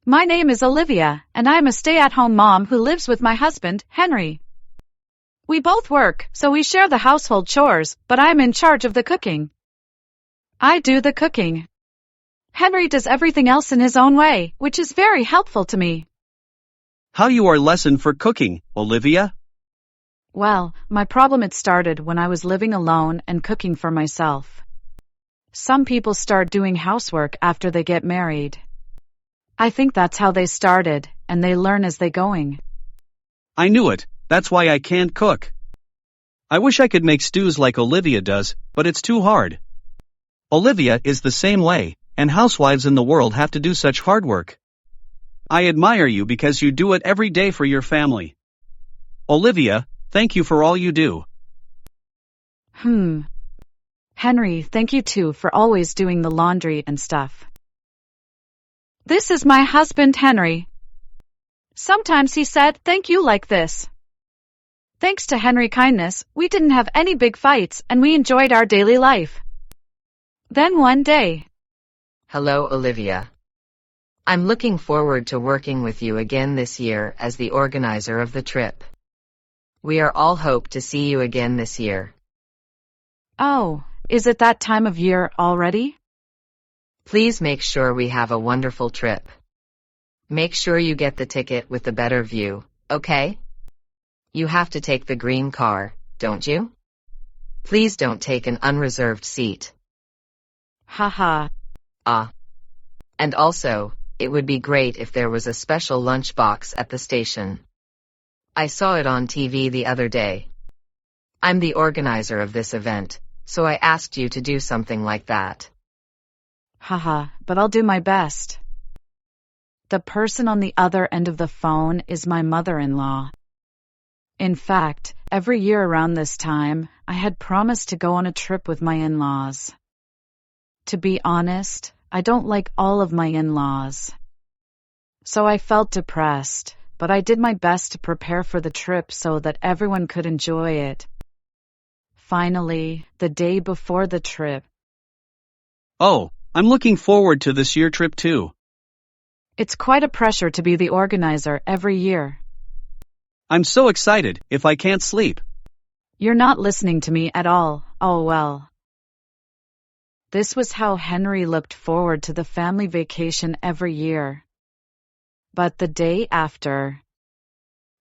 My name is Olivia, and I'm a stay-at-home mom who lives with my husband, Henry. We both work, so we share the household chores, but I'm in charge of the cooking. I do the cooking. Henry does everything else in his own way, which is very helpful to me. How you are lesson for cooking, Olivia? Well, my problem it started when I was living alone and cooking for myself. Some people start doing housework after they get married. I think that's how they started, and they learn as they going. I knew it, that's why I can't cook. I wish I could make stews like Olivia does, but it's too hard. Olivia is the same way, and housewives in the world have to do such hard work. I admire you because you do it every day for your family. Olivia, thank you for all you do. Henry, thank you too for always doing the laundry and stuff. This is my husband, Henry. Sometimes he said thank you like this. Thanks to Henry's kindness, we didn't have any big fights and we enjoyed our daily life. Then one day. Hello, Olivia. I'm looking forward to working with you again this year as the organizer of the trip. We are all hope to see you again this year. Oh, is it that time of year already? Please make sure we have a wonderful trip. Make sure you get the ticket with the better view, okay? You have to take the green car, don't you? Please don't take an unreserved seat. Haha. And also, it would be great if there was a special lunchbox at the station. I saw it on TV the other day. I'm the organizer of this event, so I asked you to do something like that. Haha, but I'll do my best. The person on the other end of the phone is my mother-in-law. In fact, every year around this time, I had promised to go on a trip with my in-laws. To be honest, I don't like all of my in-laws. So I felt depressed, but I did my best to prepare for the trip so that everyone could enjoy it. Finally, the day before the trip. Oh, I'm looking forward to this year trip too. It's quite a pressure to be the organizer every year. I'm so excited, if I can't sleep. You're not listening to me at all, oh well. This was how Henry looked forward to the family vacation every year. But the day after,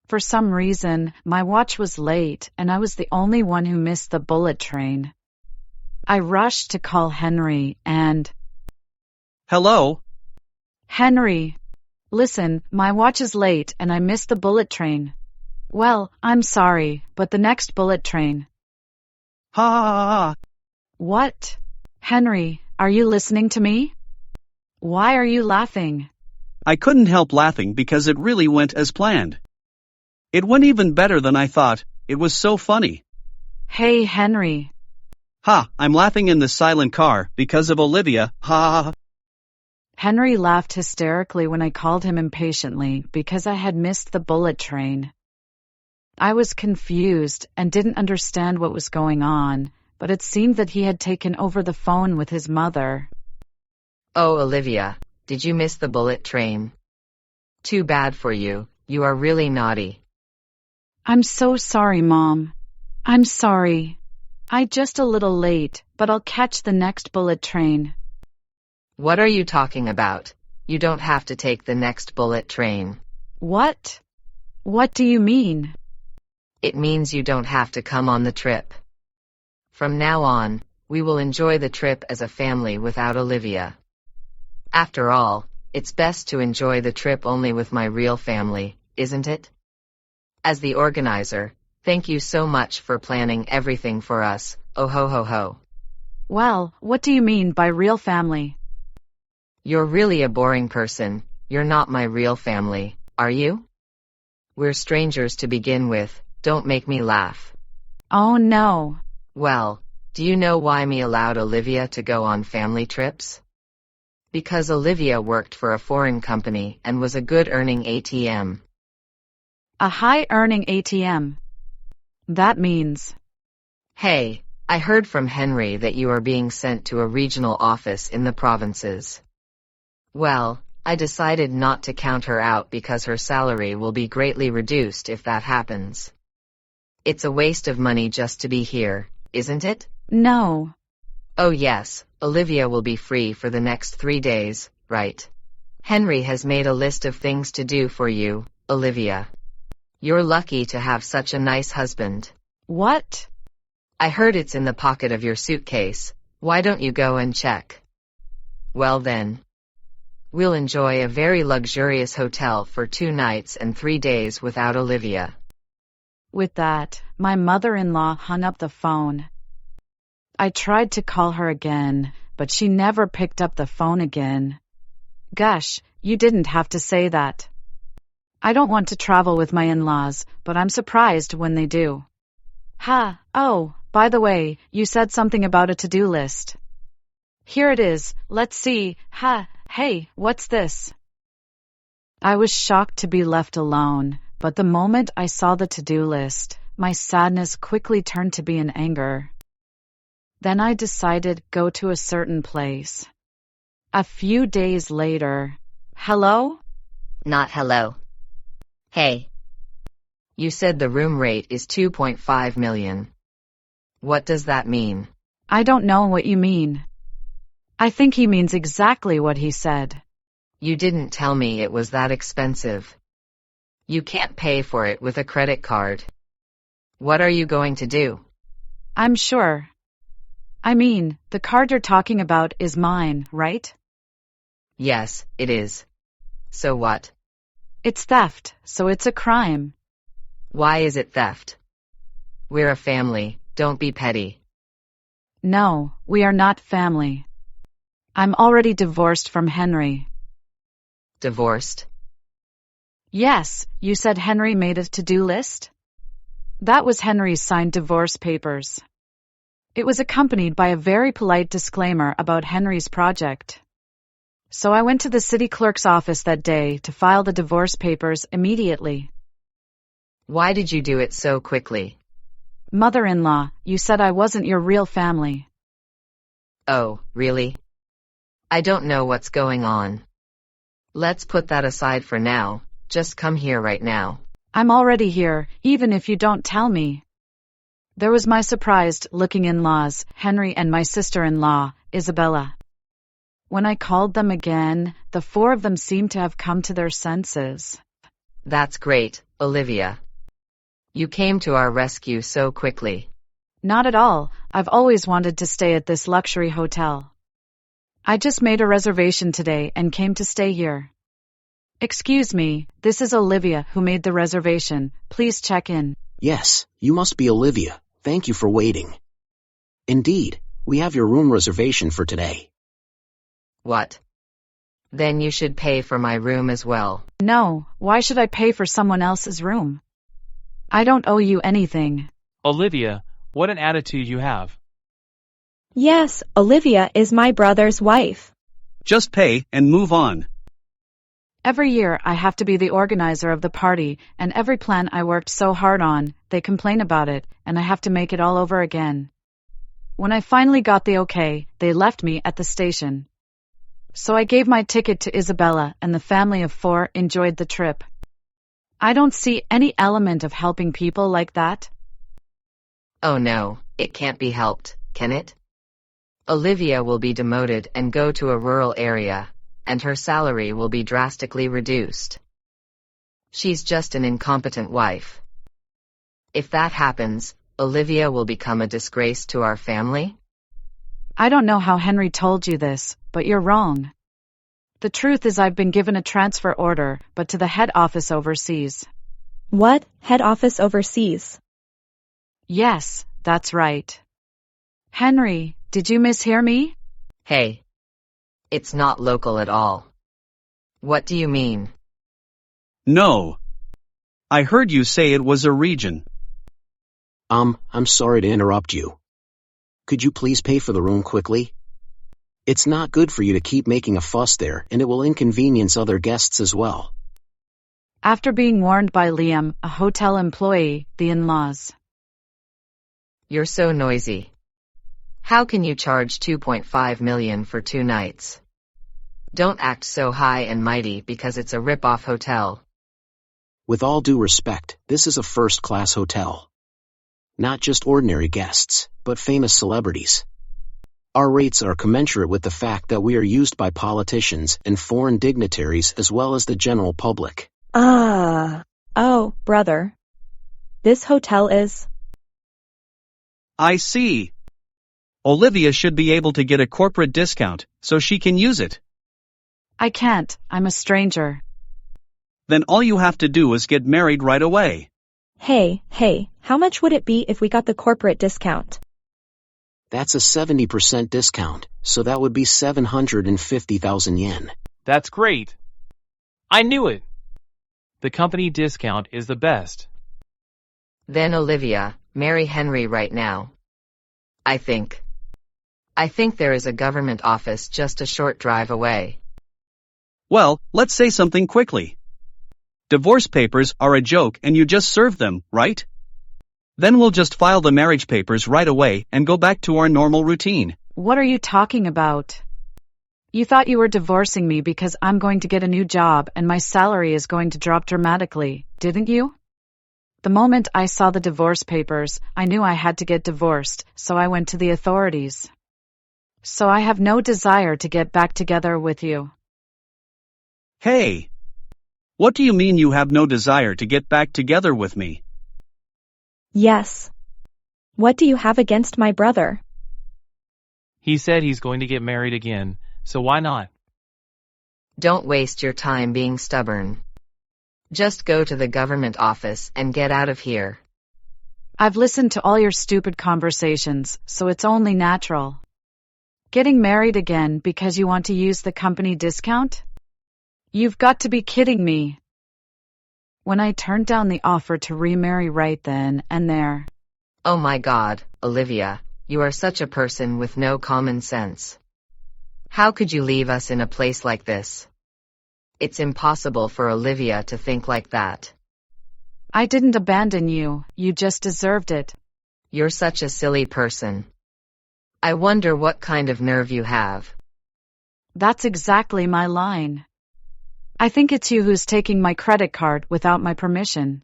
for some reason, my watch was late and I was the only one who missed the bullet train. I rushed to call Henry and... Hello? Henry, listen, my watch is late and I missed the bullet train. Well, I'm sorry, but the next bullet train... Ha ha ha ha. What? Henry, are you listening to me? Why are you laughing? I couldn't help laughing because it really went as planned. It went even better than I thought, it was so funny. Hey, Henry. Ha, I'm laughing in the silent car because of Olivia, ha ha ha. Henry laughed hysterically when I called him impatiently because I had missed the bullet train. I was confused and didn't understand what was going on, but it seemed that he had taken over the phone with his mother. Oh, Olivia, did you miss the bullet train? Too bad for you, you are really naughty. I'm so sorry, Mom. I'm sorry. I'm just a little late, but I'll catch the next bullet train. What are you talking about? You don't have to take the next bullet train. What? What do you mean? It means you don't have to come on the trip. From now on, we will enjoy the trip as a family without Olivia. After all, it's best to enjoy the trip only with my real family, isn't it? As the organizer, thank you so much for planning everything for us, oh ho ho ho. Well, what do you mean by real family? You're really a boring person, you're not my real family, are you? We're strangers to begin with, don't make me laugh. Oh no. Well, do you know why me allowed Olivia to go on family trips? Because Olivia worked for a foreign company and was a good earning ATM. A high-earning ATM. That means... Hey, I heard from Henry that you are being sent to a regional office in the provinces. Well, I decided not to count her out because her salary will be greatly reduced if that happens. It's a waste of money just to be here, isn't it? No. Oh yes, Olivia will be free for the next 3 days, right? Henry has made a list of things to do for you, Olivia. You're lucky to have such a nice husband. What? I heard it's in the pocket of your suitcase. Why don't you go and check? Well then. We'll enjoy a very luxurious hotel for 2 nights and 3 days without Olivia. With that, my mother-in-law hung up the phone. I tried to call her again, but she never picked up the phone again. Gosh, you didn't have to say that. I don't want to travel with my in-laws, but I'm surprised when they do. Ha, oh, by the way, you said something about a to-do list. Here it is, let's see, ha, hey, what's this? I was shocked to be left alone, but the moment I saw the to-do list, my sadness quickly turned to be an anger. Then I decided go to a certain place. A few days later, hello? Not hello. Hey. You said the room rate is 2.5 million. What does that mean? I don't know what you mean. I think he means exactly what he said. You didn't tell me it was that expensive. You can't pay for it with a credit card. What are you going to do? I'm sure. I mean, the card you're talking about is mine, right? Yes, it is. So what? It's theft, so it's a crime. Why is it theft? We're a family, don't be petty. No, we are not family. I'm already divorced from Henry. Divorced? Yes, you said Henry made a to-do list? That was Henry's signed divorce papers. It was accompanied by a very polite disclaimer about Henry's project. So I went to the city clerk's office that day to file the divorce papers immediately. Why did you do it so quickly? Mother-in-law, you said I wasn't your real family. Oh, really? I don't know what's going on. Let's put that aside for now. Just come here right now. I'm already here, even if you don't tell me. There was my surprised-looking in-laws, Henry and my sister-in-law, Isabella. When I called them again, the 4 of them seemed to have come to their senses. That's great, Olivia. You came to our rescue so quickly. Not at all. I've always wanted to stay at this luxury hotel. I just made a reservation today and came to stay here. Excuse me, this is Olivia who made the reservation. Please check in. Yes, you must be Olivia. Thank you for waiting. Indeed, we have your room reservation for today. What? Then you should pay for my room as well. No, why should I pay for someone else's room? I don't owe you anything. Olivia, what an attitude you have. Yes, Olivia is my brother's wife. Just pay and move on. Every year I have to be the organizer of the party, and every plan I worked so hard on, they complain about it, and I have to make it all over again. When I finally got the okay, they left me at the station. So I gave my ticket to Isabella, and the family of 4 enjoyed the trip. I don't see any element of helping people like that. Oh no, it can't be helped, can it? Olivia will be demoted and go to a rural area, and her salary will be drastically reduced. She's just an incompetent wife. If that happens, Olivia will become a disgrace to our family? I don't know how Henry told you this, but you're wrong. The truth is I've been given a transfer order, but to the head office overseas. What? Head office overseas? Yes, that's right. Henry, did you mishear me? Hey. It's not local at all. What do you mean? No. I heard you say it was a region. I'm sorry to interrupt you. Could you please pay for the room quickly? It's not good for you to keep making a fuss there, and it will inconvenience other guests as well. After being warned by Liam, a hotel employee, the in-laws. You're so noisy. How can you charge 2.5 million for 2 nights? Don't act so high and mighty because it's a rip-off hotel. With all due respect, this is a first-class hotel. Not just ordinary guests, but famous celebrities. Our rates are commensurate with the fact that we are used by politicians and foreign dignitaries as well as the general public. Oh, brother. This hotel is... I see. Olivia should be able to get a corporate discount, so she can use it. I can't, I'm a stranger. Then all you have to do is get married right away. Hey, how much would it be if we got the corporate discount? That's a 70% discount, so that would be 750,000 yen. That's great. I knew it. The company discount is the best. Then Olivia, marry Henry right now. I think there is a government office just a short drive away. Well, let's say something quickly. Divorce papers are a joke and you just serve them, right? Then we'll just file the marriage papers right away and go back to our normal routine. What are you talking about? You thought you were divorcing me because I'm going to get a new job and my salary is going to drop dramatically, didn't you? The moment I saw the divorce papers, I knew I had to get divorced, so I went to the authorities. So I have no desire to get back together with you. Hey! What do you mean you have no desire to get back together with me? Yes. What do you have against my brother? He said he's going to get married again, so why not? Don't waste your time being stubborn. Just go to the government office and get out of here. I've listened to all your stupid conversations, so it's only natural. Getting married again because you want to use the company discount? You've got to be kidding me. When I turned down the offer to remarry right then and there. Oh my God, Olivia, you are such a person with no common sense. How could you leave us in a place like this? It's impossible for Olivia to think like that. I didn't abandon you, you just deserved it. You're such a silly person. I wonder what kind of nerve you have. That's exactly my line. I think it's you who's taking my credit card without my permission.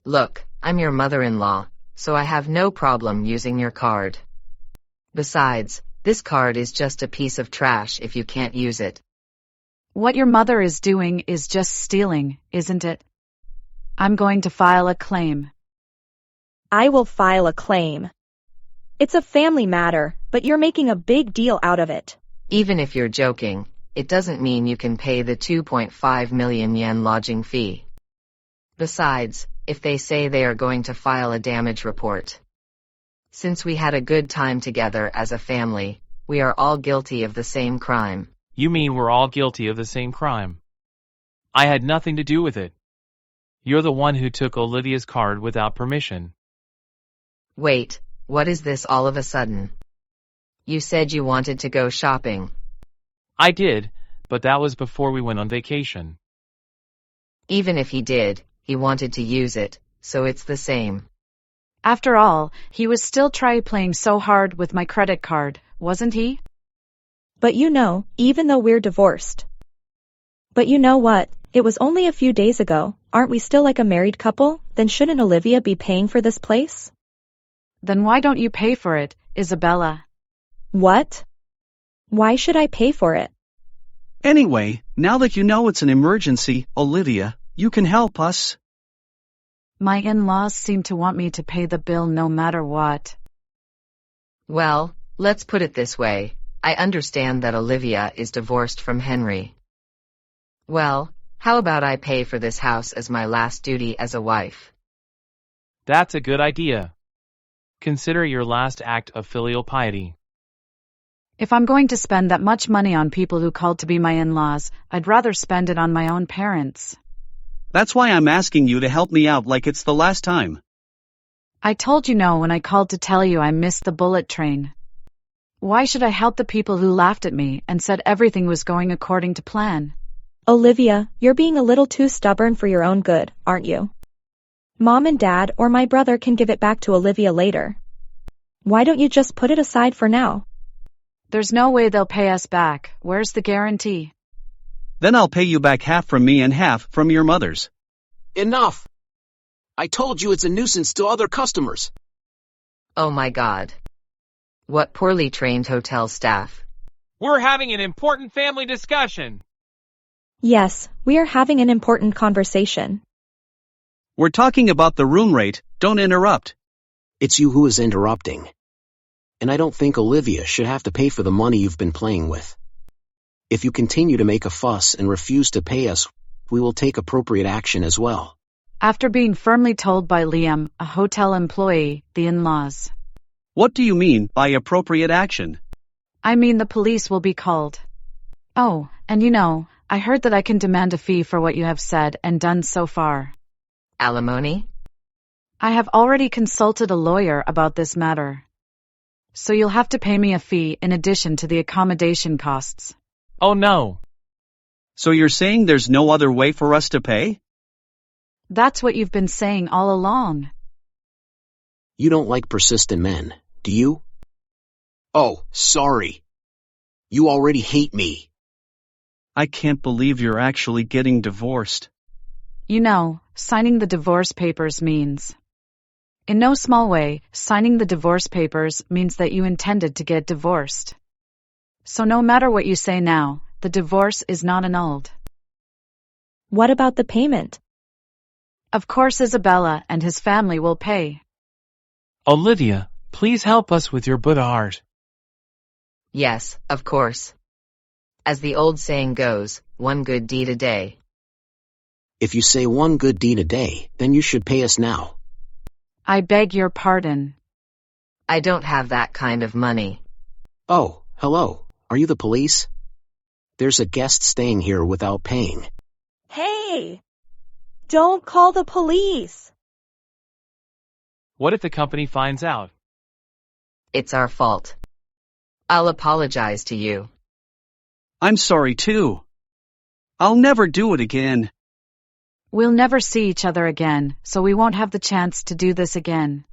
Look, I'm your mother-in-law, so I have no problem using your card. Besides, this card is just a piece of trash if you can't use it. What your mother is doing is just stealing, isn't it? I'm going to file a claim. I will file a claim. It's a family matter, but you're making a big deal out of it. Even if you're joking, it doesn't mean you can pay the 2.5 million yen lodging fee. Besides, if they say they are going to file a damage report. Since we had a good time together as a family, we are all guilty of the same crime. You mean we're all guilty of the same crime? I had nothing to do with it. You're the one who took Olivia's card without permission. Wait, what is this all of a sudden? You said you wanted to go shopping. I did, but that was before we went on vacation. Even if he did, he wanted to use it, so it's the same. After all, he was still playing so hard with my credit card, wasn't he? But even though we're divorced. But you know what? It was only a few days ago. Aren't we still like a married couple? Then shouldn't Olivia be paying for this place? Then why don't you pay for it, Isabella? What? Why should I pay for it? Anyway, now that you know it's an emergency, Olivia, you can help us. My in-laws seem to want me to pay the bill no matter what. Well, let's put it this way. I understand that Olivia is divorced from Henry. Well, how about I pay for this house as my last duty as a wife? That's a good idea. Consider your last act of filial piety. If I'm going to spend that much money on people who called to be my in-laws, I'd rather spend it on my own parents. That's why I'm asking you to help me out like it's the last time. I told you no when I called to tell you I missed the bullet train. Why should I help the people who laughed at me and said everything was going according to plan? Olivia, you're being a little too stubborn for your own good, aren't you? Mom and Dad or my brother can give it back to Olivia later. Why don't you just put it aside for now? There's no way they'll pay us back. Where's the guarantee? Then I'll pay you back half from me and half from your mother's. Enough! I told you it's a nuisance to other customers. Oh my God. What poorly trained hotel staff. We're having an important family discussion. Yes, we are having an important conversation. We're talking about the room rate, don't interrupt. It's you who is interrupting. And I don't think Olivia should have to pay for the money you've been playing with. If you continue to make a fuss and refuse to pay us, we will take appropriate action as well. After being firmly told by Liam, a hotel employee, the in-laws. What do you mean by appropriate action? I mean the police will be called. Oh, and I heard that I can demand a fee for what you have said and done so far. Alimony? I have already consulted a lawyer about this matter. So you'll have to pay me a fee in addition to the accommodation costs. Oh no. So you're saying there's no other way for us to pay? That's what you've been saying all along. You don't like persistent men, do you? Oh, sorry. You already hate me. I can't believe you're actually getting divorced. Signing the divorce papers means. In no small way, signing the divorce papers means that you intended to get divorced. So no matter what you say now, the divorce is not annulled. What about the payment? Of course Isabella and his family will pay. Olivia, please help us with your Buddha heart. Yes, of course. As the old saying goes, one good deed a day. If you say one good deed a day, then you should pay us now. I beg your pardon. I don't have that kind of money. Oh, hello. Are you the police? There's a guest staying here without paying. Hey! Don't call the police! What if the company finds out? It's our fault. I'll apologize to you. I'm sorry too. I'll never do it again. We'll never see each other again, so we won't have the chance to do this again.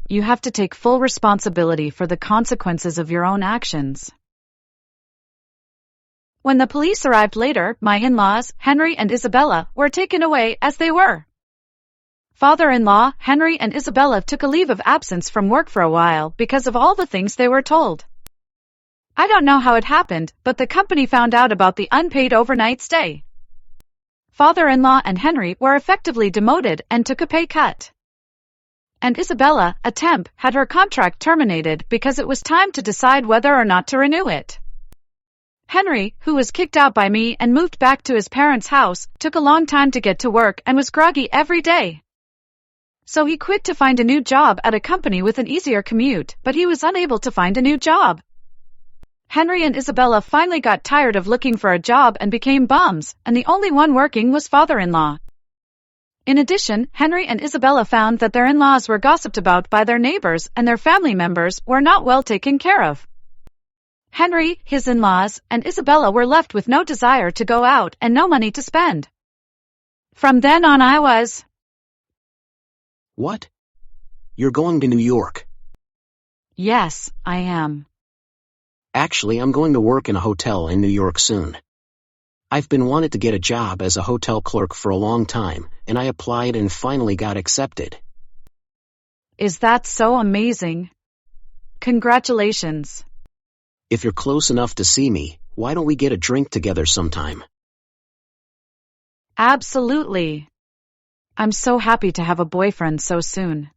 You have to take full responsibility for the consequences of your own actions. When the police arrived later, my in-laws, Henry and Isabella, were taken away as they were. Father-in-law, Henry and Isabella took a leave of absence from work for a while because of all the things they were told. I don't know how it happened, but the company found out about the unpaid overnight stay. Father-in-law and Henry were effectively demoted and took a pay cut. And Isabella, a temp, had her contract terminated because it was time to decide whether or not to renew it. Henry, who was kicked out by me and moved back to his parents' house, took a long time to get to work and was groggy every day. So he quit to find a new job at a company with an easier commute, but he was unable to find a new job. Henry and Isabella finally got tired of looking for a job and became bums, and the only one working was father-in-law. In addition, Henry and Isabella found that their in-laws were gossiped about by their neighbors and their family members were not well taken care of. Henry, his in-laws, and Isabella were left with no desire to go out and no money to spend. From then on I was... What? You're going to New York? Yes, I am. Actually, I'm going to work in a hotel in New York soon. I've been wanting to get a job as a hotel clerk for a long time, and I applied and finally got accepted. Is that so amazing? Congratulations. If you're close enough to see me, why don't we get a drink together sometime? Absolutely. I'm so happy to have a boyfriend so soon.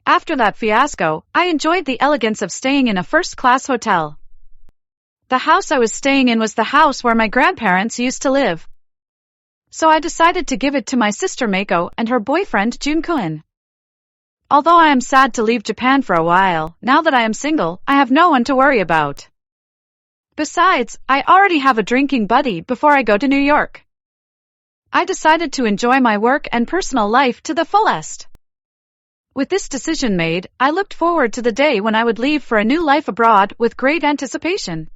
After that fiasco, I enjoyed the elegance of staying in a first-class hotel. The house I was staying in was the house where my grandparents used to live. So I decided to give it to my sister Mako and her boyfriend Junkun. Although I am sad to leave Japan for a while, now that I am single, I have no one to worry about. Besides, I already have a drinking buddy before I go to New York. I decided to enjoy my work and personal life to the fullest. With this decision made, I looked forward to the day when I would leave for a new life abroad with great anticipation.